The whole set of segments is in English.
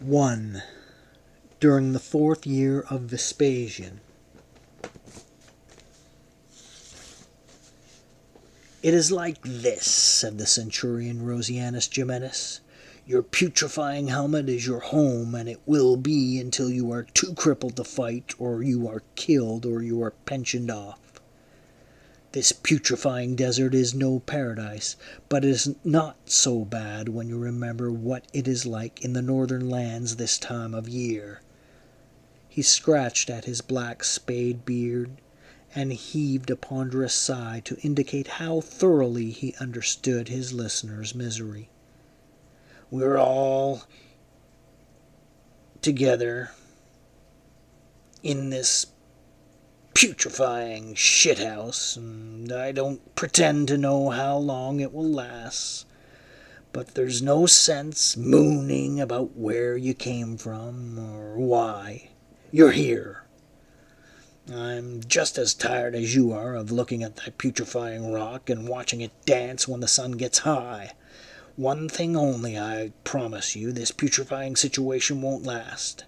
1. During the 4th year of Vespasian. "It is like this," said the centurion Rosianus Geminus. "Your putrefying helmet is your home, and it will be until you are too crippled to fight, or you are killed, or you are pensioned off. This putrefying desert is no paradise, but it is not so bad when you remember what it is like in the northern lands this time of year." He scratched at his black spade beard, and heaved a ponderous sigh to indicate how thoroughly he understood his listener's misery. "We're all together in this putrefying shithouse, and I don't pretend to know how long it will last, but there's no sense mooning about where you came from or why you're here. I'm just as tired as you are of looking at that putrefying rock and watching it dance when the sun gets high. One thing only I promise you, this putrefying situation won't last.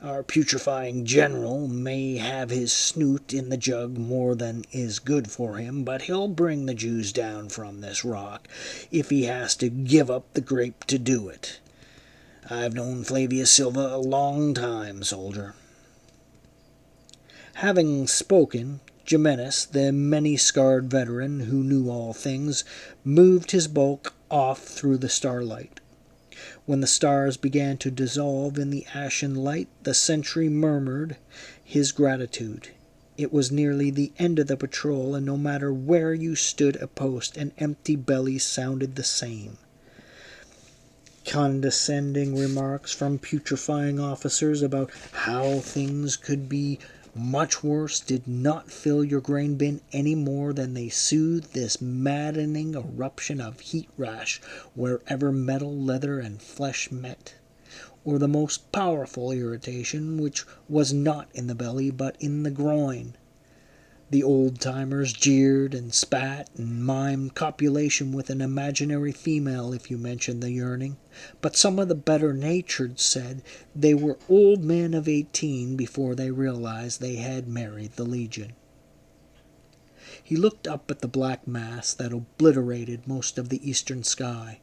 Our putrefying general may have his snoot in the jug more than is good for him, but he'll bring the Jews down from this rock if he has to give up the grape to do it. I've known Flavius Silva a long time, soldier." Having spoken, Geminus, the many-scarred veteran who knew all things, moved his bulk off through the starlight. When the stars began to dissolve in the ashen light, the sentry murmured his gratitude. It was nearly the end of the patrol, and no matter where you stood a post, an empty belly sounded the same. Condescending remarks from putrefying officers about how things could be much worse did not fill your grain bin any more than they soothed this maddening eruption of heat rash wherever metal, leather, and flesh met, or the most powerful irritation, which was not in the belly but in the groin. The old-timers jeered and spat and mimed copulation with an imaginary female if you mentioned the yearning, but some of the better-natured said they were old men of 18 before they realized they had married the Legion. He looked up at the black mass that obliterated most of the eastern sky.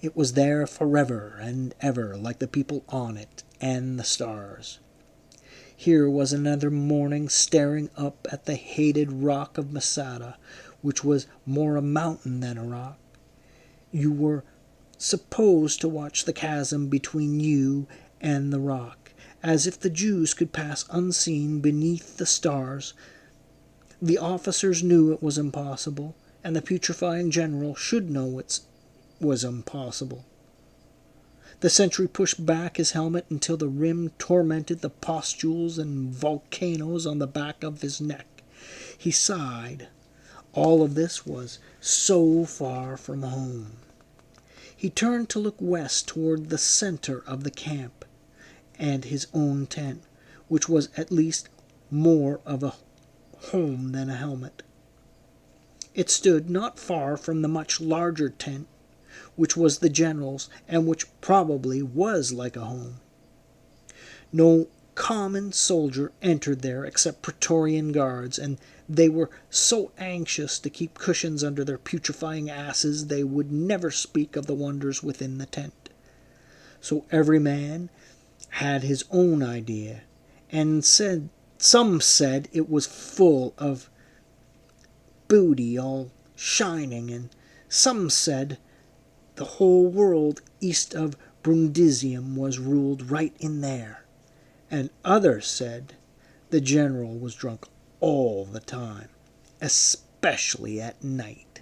It was there forever and ever, like the people on it and the stars. Here was another morning staring up at the hated rock of MASADA, which was more a mountain than a rock. You were supposed to watch the chasm between you and the rock, as if the Jews could pass unseen beneath the stars. The officers knew it was impossible, and the putrefying general should know it was impossible. The sentry pushed back his helmet until the rim tormented the pustules and volcanoes on the back of his neck. He sighed. All of this was so far from home. He turned to look west toward the center of the camp and his own tent, which was at least more of a home than a helmet. It stood not far from the much larger tent, which was the general's, and which probably was like a home. No common soldier entered there except Praetorian guards, and they were so anxious to keep cushions under their putrefying asses they would never speak of the wonders within the tent. So every man had his own idea, and some said it was full of booty all shining, and some said the whole world east of Brundisium was ruled right in there, and others said the general was drunk all the time, especially at night.